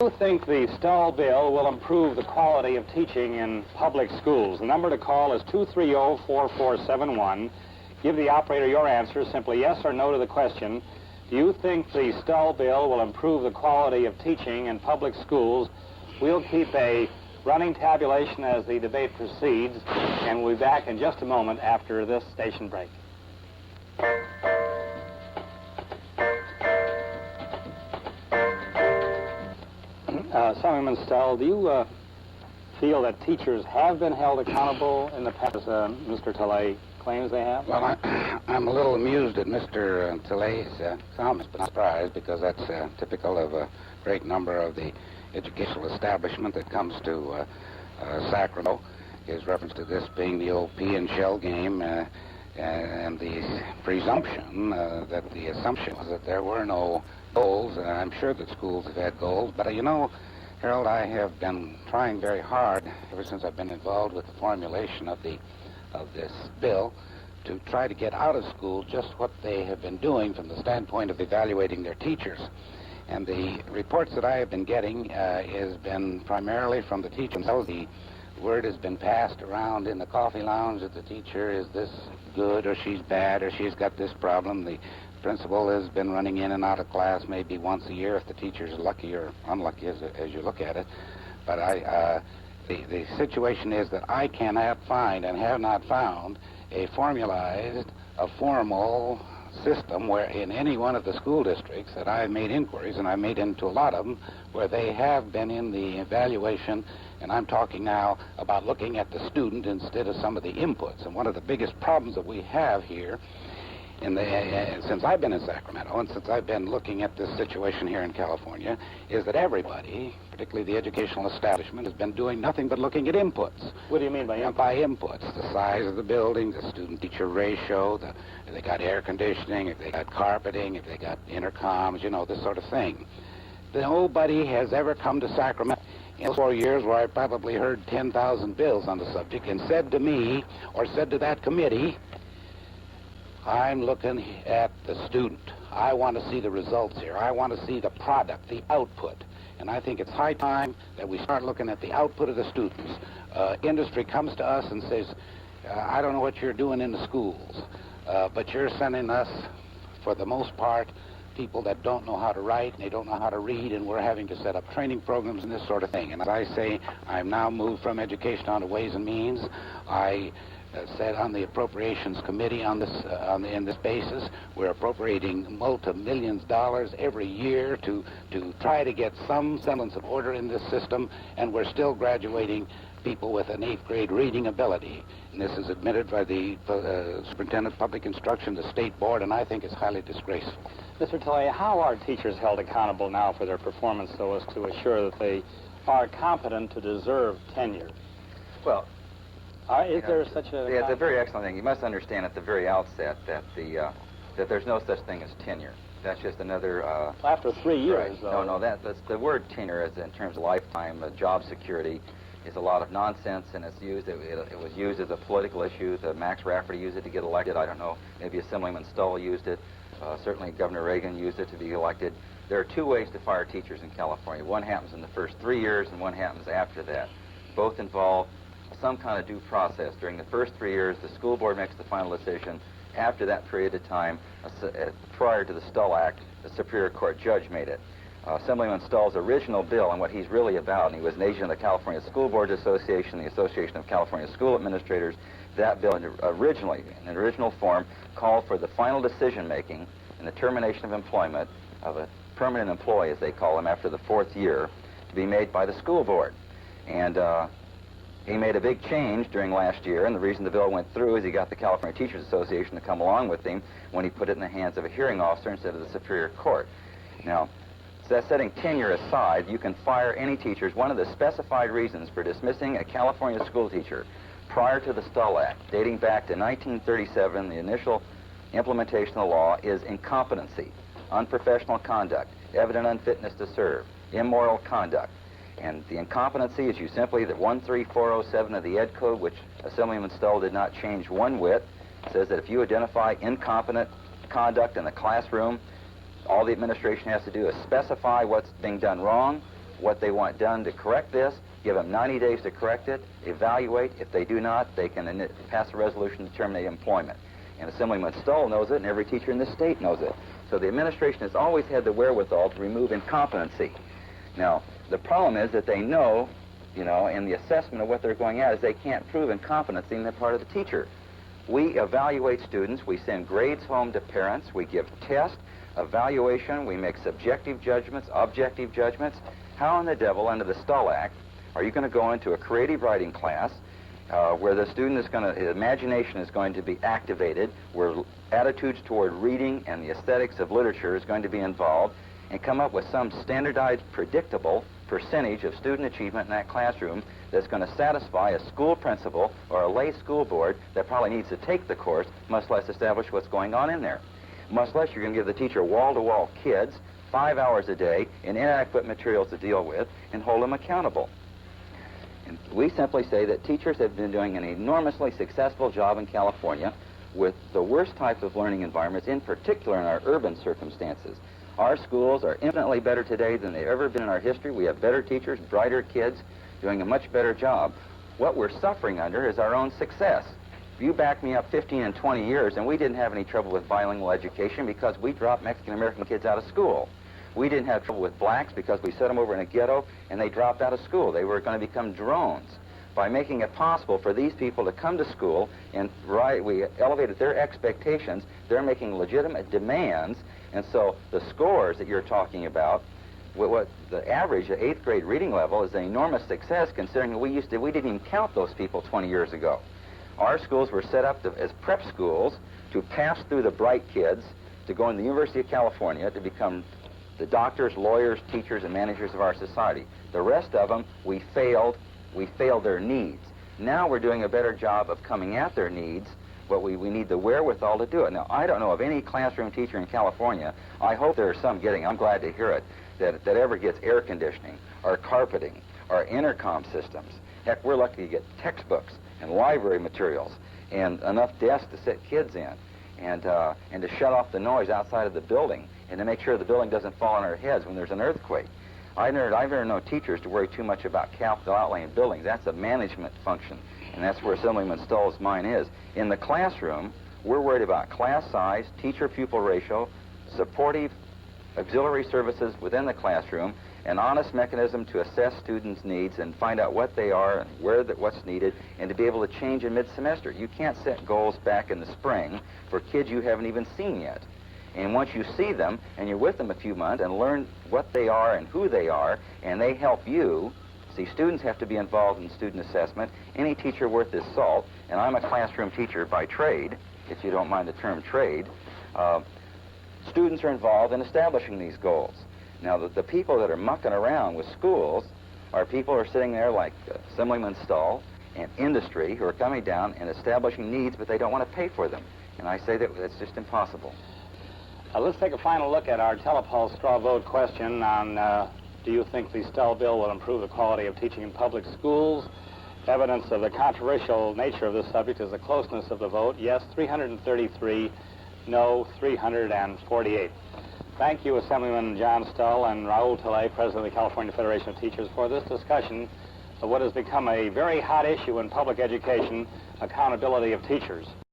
Do you think the Stull bill will improve the quality of teaching in public schools? The number to call is 230-4471. Give the operator your answer, simply yes or no to the question. Do you think the Stull bill will improve the quality of teaching in public schools? We'll keep a running tabulation as the debate proceeds, and we'll be back in just a moment after this station break. Assemblyman Stull, do you feel that teachers have been held accountable in the past, Mr. Teilhet claims they have? Well, I'm a little amused at Mr. Teilhet's comments, but not surprised, because that's typical of a great number of the educational establishment that comes to Sacramento. His reference to this being the old pea and shell game, and the presumption that the assumption was that there were no goals. I'm sure that schools have had goals, but you know, Harold, I have been trying very hard ever since I've been involved with the formulation of this bill to try to get out of school just what they have been doing from the standpoint of evaluating their teachers. And the reports that I have been getting has been primarily from the teachers themselves. The word has been passed around in the coffee lounge that the teacher is this good or she's bad or she's got this problem. The principal has been running in and out of class maybe once a year if the teacher's lucky or unlucky as you look at it. But the situation is that I cannot find and have not found a formalized, a formal system where in any one of the school districts that I've made inquiries, and I've made into a lot of them, where they have been in the evaluation, and I'm talking now about looking at the student instead of some of the inputs. And one of the biggest problems that we have here since I've been in Sacramento and since I've been looking at this situation here in California is that everybody, particularly the educational establishment, has been doing nothing but looking at inputs. What do you mean by inputs? By inputs, the size of the building, the student-teacher ratio, if they got air conditioning, if they got carpeting, if they got intercoms, you know, this sort of thing. Nobody has ever come to Sacramento in those 4 years where I probably heard 10,000 bills on the subject and said to me or said to that committee, I'm looking at the student. I want to see the results here. I want to see the product, the output. And I think it's high time that we start looking at the output of the students. Industry comes to us and says, I don't know what you're doing in the schools, but you're sending us, for the most part, people that don't know how to write and they don't know how to read, and we're having to set up training programs and this sort of thing. And as I say, I'm now moved from education on to Ways and Means. I said on the Appropriations Committee on this in this basis, we're appropriating multi-millions of dollars every year to try to get some semblance of order in this system, and we're still graduating people with an 8th grade reading ability. And this is admitted by the Superintendent of Public Instruction, the State Board, and I think it's highly disgraceful. Mr. Teilhet, how are teachers held accountable now for their performance so as to assure that they are competent to deserve tenure? Well, is there such a... Yeah, it's a very excellent thing. You must understand at the very outset that that there's no such thing as tenure. That's just another... after 3 years, right. though. No, that's the word tenure is in terms of lifetime job security is a lot of nonsense, and it's used. It was used as a political issue. Max Rafferty used it to get elected. I don't know. Maybe Assemblyman Stull used it. Certainly Governor Reagan used it to be elected. There are 2 ways to fire teachers in California. One happens in the first 3 years, and one happens after that. Both involve some kind of due process. During the first 3 years, the school board makes the final decision. After that period of time, prior to the Stull Act, the Superior Court judge made it. Assemblyman Stull's original bill and what he's really about, and he was an agent of the California School Boards Association, the Association of California School Administrators, that bill originally, in original form, called for the final decision-making and the termination of employment of a permanent employee, as they call him, after the 4th year, to be made by the school board. And he made a big change during last year, and the reason the bill went through is he got the California Teachers Association to come along with him when he put it in the hands of a hearing officer instead of the Superior Court. Now, setting tenure aside, you can fire any teachers. One of the specified reasons for dismissing a California school teacher prior to the Stull Act, dating back to 1937, the initial implementation of the law, is incompetency, unprofessional conduct, evident unfitness to serve, immoral conduct. And the incompetency is simply that 13407 of the Ed Code, which Assemblyman Stull did not change one whit, says that if you identify incompetent conduct in the classroom, all the administration has to do is specify what's being done wrong, what they want done to correct this, give them 90 days to correct it, evaluate. If they do not, they can pass a resolution to terminate employment. And Assemblyman Stull knows it, and every teacher in this state knows it. So the administration has always had the wherewithal to remove incompetency. Now, the problem is that they know, in the assessment of what they're going at is they can't prove incompetency in the part of the teacher. We evaluate students, we send grades home to parents, we give tests, evaluation, we make subjective judgments, objective judgments. How in the devil, under the Stull Act, are you going to go into a creative writing class where the student is his imagination is going to be activated, where attitudes toward reading and the aesthetics of literature is going to be involved, and come up with some standardized, predictable percentage of student achievement in that classroom that's going to satisfy a school principal or a lay school board that probably needs to take the course, much less establish what's going on in there. Much less you're going to give the teacher wall-to-wall kids 5 hours a day and inadequate materials to deal with and hold them accountable. And we simply say that teachers have been doing an enormously successful job in California with the worst type of learning environments, in particular in our urban circumstances. Our schools are infinitely better today than they've ever been in our history. We have better teachers, brighter kids, doing a much better job. What we're suffering under is our own success. You back me up 15 and 20 years, and we didn't have any trouble with bilingual education because we dropped Mexican-American kids out of school. We didn't have trouble with blacks because we set them over in a ghetto and they dropped out of school. They were going to become drones. By making it possible for these people to come to school and we elevated their expectations, they're making legitimate demands, and so the scores that you're talking about, what the average, the 8th grade reading level, is an enormous success considering we didn't even count those people 20 years ago. Our schools were set up as prep schools to pass through the bright kids to go in the University of California to become the doctors, lawyers, teachers, and managers of our society. The rest of them, we failed their needs. Now we're doing a better job of coming at their needs, but we need the wherewithal to do it. Now, I don't know of any classroom teacher in California, I hope there are some getting, I'm glad to hear it, that ever gets air conditioning, or carpeting, or intercom systems. Heck, we're lucky to get textbooks and library materials, and enough desks to sit kids in, and to shut off the noise outside of the building, and to make sure the building doesn't fall on our heads when there's an earthquake. I've never known teachers to worry too much about capital outlay in buildings. That's a management function, and that's where Assemblyman Stull's mind is. In the classroom, we're worried about class size, teacher-pupil ratio, supportive auxiliary services within the classroom, an honest mechanism to assess students' needs and find out what they are and what's needed, and to be able to change in mid-semester. You can't set goals back in the spring for kids you haven't even seen yet. And once you see them and you're with them a few months and learn what they are and who they are, and they help you, see, students have to be involved in student assessment. Any teacher worth his salt, and I'm a classroom teacher by trade, if you don't mind the term trade, students are involved in establishing these goals. Now, the people that are mucking around with schools are people who are sitting there like Assemblyman Stull and industry who are coming down and establishing needs, but they don't want to pay for them. And I say that that's just impossible. Let's take a final look at our telepulse straw vote question on do you think the Stull bill will improve the quality of teaching in public schools? Evidence of the controversial nature of this subject is the closeness of the vote. Yes, 333, no, 348. Thank you, Assemblyman John Stull and Raoul Teilhet, President of the California Federation of Teachers, for this discussion of what has become a very hot issue in public education, accountability of teachers.